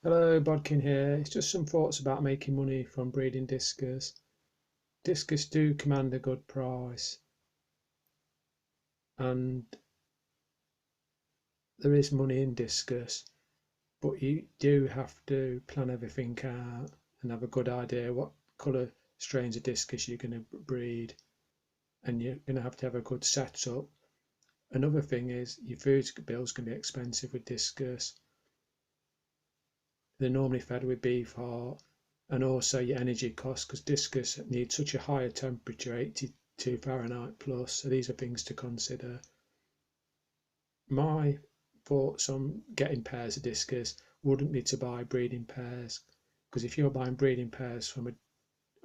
Hello, Bodkin here. It's just some thoughts about making money from breeding discus. Discus do command a good price, and there is money in discus, but you do have to plan everything out and have a good idea what colour strains of discus you're going to breed, and you're going to have a good setup. Another thing is your food bills can be expensive with discus. They're normally fed with beef heart, and also your energy costs, because discus needs such a higher temperature, 82 Fahrenheit plus, so these are things to consider. My thoughts on getting pairs of discus wouldn't be to buy breeding pairs, because if you're buying breeding pairs from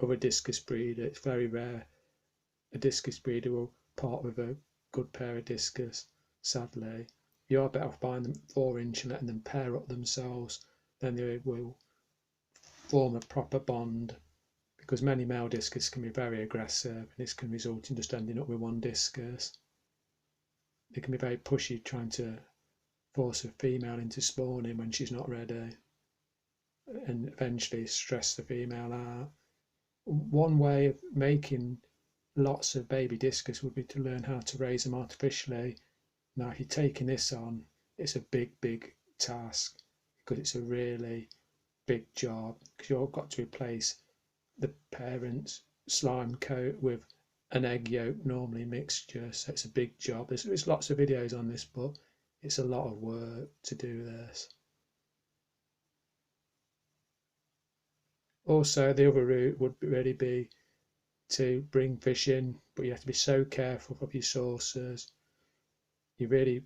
other discus breeder, it's very rare a discus breeder will part with a good pair of discus, sadly. You are better off buying them 4-inch and letting them pair up themselves, then they will form a proper bond, because many male discus can be very aggressive and this can result in just ending up with one discus. They can be very pushy, trying to force a female into spawning when she's not ready and eventually stress the female out. One way of making lots of baby discus would be to learn how to raise them artificially. Now if you're taking this on, it's a big task, because it's a really big job, because you've got to replace the parent's slime coat with an egg yolk normally mixture, so it's a big job. There's lots of videos on this, but it's a lot of work to do this. Also, the other route would really be to bring fish in, but you have to be so careful of your sources. You really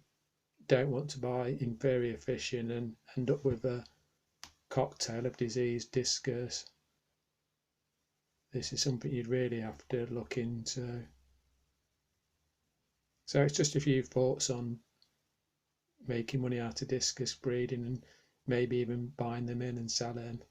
don't want to buy inferior fish in and end up with a cocktail of diseased discus. This is something you'd really have to look into. So it's just a few thoughts on making money out of discus breeding, and maybe even buying them in and selling.